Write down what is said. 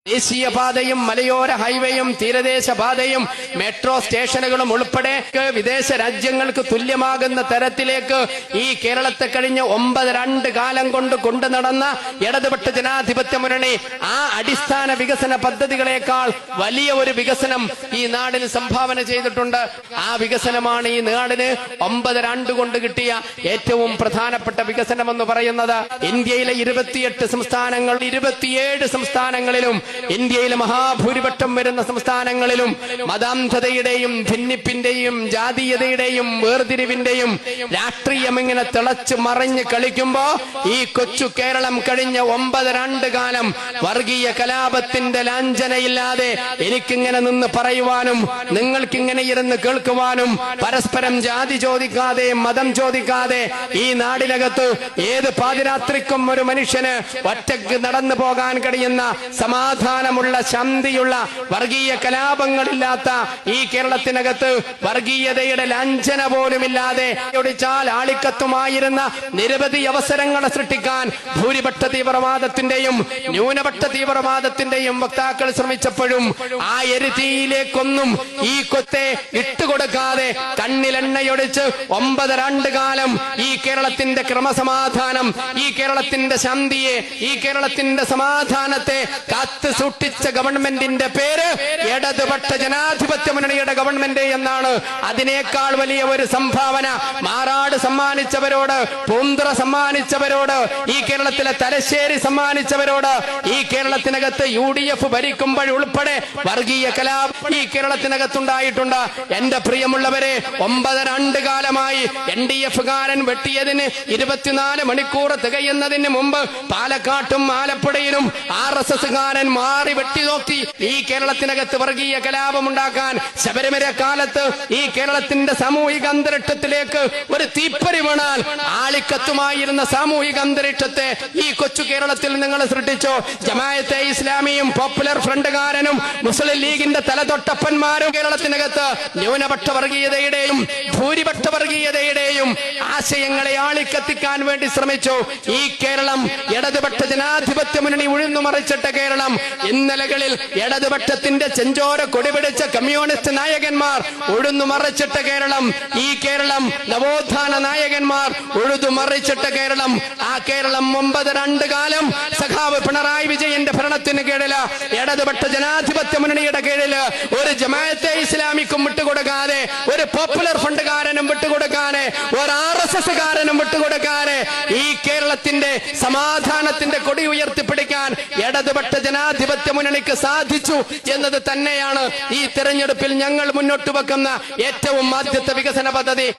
ദേശീയപാതയും മലയോര ഹൈവേയും തീരദേശ പാതയും മെട്രോ സ്റ്റേഷനുകളും ഉൾപ്പെടെ വിദേശ രാജ്യങ്ങൾക്ക് തുല്യമാകുന്ന തരത്തിലേക്ക് ഈ കേരളത്തെ കഴിഞ്ഞ 9 കാലം കൊണ്ട് കൊണ്ടു നടന്ന ഇടതുപക്ഷ ജനാധിപത്യ മുന്നണി ആ അടിസ്ഥാന വികസന പദ്ധതികളെക്കാൾ വലിയ ഒരു വികസനം ഈ നാടിന് സംഭാവന ചെയ്തിട്ടുണ്ട്. ആ വികസനമാണ് ഈ നാടിന് 9 കൊണ്ട് കിട്ടിയ ഏറ്റവും പ്രധാനപ്പെട്ട വികസനം എന്ന് പറയുന്നത്. ഇന്ത്യയിലെ 28 സംസ്ഥാനങ്ങൾ 27 സംസ്ഥാനങ്ങളിലും ഇന്ത്യയിലെ മഹാഭൂരിപക്ഷം വരുന്ന സംസ്ഥാനങ്ങളിലും മതാന്ധതയുടെയും ഭിന്നിപ്പിന്റെയും ജാതീയതയുടെയും വേർതിരിവിന്റെയും രാഷ്ട്രീയം ഇങ്ങനെ തിളച്ച് മറിഞ്ഞ് കളിക്കുമ്പോ ഈ കൊച്ചു കേരളം കഴിഞ്ഞ 9 കാലം വർഗീയ കലാപത്തിന്റെ ലാഞ്ചനയില്ലാതെ എനിക്കിങ്ങനെ നിന്ന് പറയുവാനും നിങ്ങൾക്കിങ്ങനെ ഇരുന്ന് കേൾക്കുവാനും പരസ്പരം ജാതി ചോദിക്കാതെ മതം ചോദിക്കാതെ ഈ നാടിനകത്ത് ഏത് പാതിരാത്രിക്കും ഒരു മനുഷ്യന് ഒറ്റയ്ക്ക് നടന്നു പോകാൻ കഴിയുന്ന സമാധാനമുള്ള ശാന്തിയുള്ള വർഗീയ കലാപങ്ങളില്ലാത്ത ഈ കേരളത്തിനകത്ത് വർഗീയതയുടെ ലാഞ്ചന പോലുമില്ലാതെ ഒടിച്ചാൽ ആളിക്കത്തുമായിരുന്ന നിരവധി അവസരങ്ങളെ സൃഷ്ടിക്കാൻ ഭൂരിപക്ഷ തീവ്രവാദത്തിന്റെയും ന്യൂനപക്ഷ തീവ്രവാദത്തിന്റെയും വക്താക്കൾ ശ്രമിച്ചപ്പോഴും ആ എരുതിയിലേക്കൊന്നും ഈ കൊത്തെ ഇട്ടുകൊടുക്കാതെ കണ്ണിലെണ്ണയൊടിച്ച് 9 കാലം ഈ കേരളത്തിന്റെ ക്രമസമാധാനം, ഈ കേരളത്തിന്റെ ശാന്തിയെ, ഈ കേരളത്തിന്റെ സമാധാനത്തെ കാത്തു സൂക്ഷിച്ച ഗവൺമെന്റിന്റെ പേര് ഇടതുപക്ഷ ജനാധിപത്യ മുന്നണിയുടെ ഗവൺമെന്റ് എന്നാണ്. അതിനേക്കാൾ വലിയ ഒരു സംഭാവന മാറാട് സമ്മാനിച്ചവരോട്, പൂന്തുറ സമ്മാനിച്ചവരോട്, ഈ കേരളത്തിലെ തലശ്ശേരി സമ്മാനിച്ചവരോട്, ഈ കേരളത്തിനകത്ത് UDF ഭരിക്കുമ്പോഴുൾപ്പെടെ വർഗീയ കലാപം ഈ കേരളത്തിനകത്തുണ്ടായിട്ടുണ്ട്. എന്റെ പ്രിയമുള്ളവരെ, 9 കാലമായി NDF-കാരൻ വെട്ടിയതിന് 24 മണിക്കൂർ തികയുന്നതിന് മുമ്പ് പാലക്കാട്ടും ആലപ്പുഴയിലും RSS-കാരൻ മാറി വെട്ടി നോക്കി ഈ കേരളത്തിനകത്ത് വർഗീയ കലാപം ഉണ്ടാക്കാൻ. ശബരിമല കാലത്ത് ഈ കേരളത്തിന്റെ സാമൂഹിക അന്തരീക്ഷത്തിലേക്ക് ഒരു തീപ്പരി വീണാൽ ആളിക്കത്തുമായിരുന്ന സാമൂഹിക അന്തരീക്ഷത്തെ ഈ കൊച്ചു കേരളത്തിൽ നിങ്ങൾ സൃഷ്ടിച്ചു. ജമാഅത്തെ ഇസ്ലാമിയും പോപ്പുലർ ഫ്രണ്ടുകാരനും മുസ്ലിം ലീഗിന്റെ തലതൊട്ടപ്പന്മാരും കേരളത്തിനകത്ത് ന്യൂനപക്ഷ വർഗീയതയുടെയും ഭൂരിപക്ഷ വർഗീയതയുടെയും ആശയങ്ങളെ ആളിക്കത്തിക്കാൻ വേണ്ടി ശ്രമിച്ചു. ഈ കേരളം ഇടതുപക്ഷ ജനാധിപത്യ മുന്നണി ഉഴുന്നുമറിച്ചിട്ട കേരളം. ഇന്നലകളിൽ ഇടതുപക്ഷത്തിന്റെ ചെഞ്ചോര കൊടിപിടിച്ച കമ്മ്യൂണിസ്റ്റ് നായകന്മാർ ഉഴുന്നുമറിച്ചിട്ട കേരളം. ഈ കേരളം നവോത്ഥാന നായകന്മാർ ഉഴുതുമറിച്ചിട്ട കേരളം. ആ കേരളം 9 കാലം സഖാവ് പിണറായി വിജയന്റെ ഭരണത്തിന് കീഴില്, ഇടതുപക്ഷ ജനാധിപത്യ മുന്നണിയുടെ കീഴില് ഒരു ജമാഅത്തെ ഇസ്ലാമിക്കും വിട്ടുകൊടുക്കാതെ, ഒരു പോപ്പുലർ ഫണ്ടുകാരനും വിട്ടുകൊടുക്കാതെ, ഒരു RSS-കാരനും വിട്ടുകൊടുക്കാതെ ഈ കേരളത്തിന്റെ സമാധാനത്തിന്റെ കൊടി ഉയർത്തിപ്പിടിക്കാൻ ഇടതുപക്ഷ ജനാധിപത്യ മുന്നണിക്ക് സാധിച്ചു എന്നത് തന്നെയാണ് ഈ തെരഞ്ഞെടുപ്പിൽ ഞങ്ങൾ മുന്നോട്ട് വെക്കുന്ന ഏറ്റവും ആദ്യത്തെ വികസന പദ്ധതി.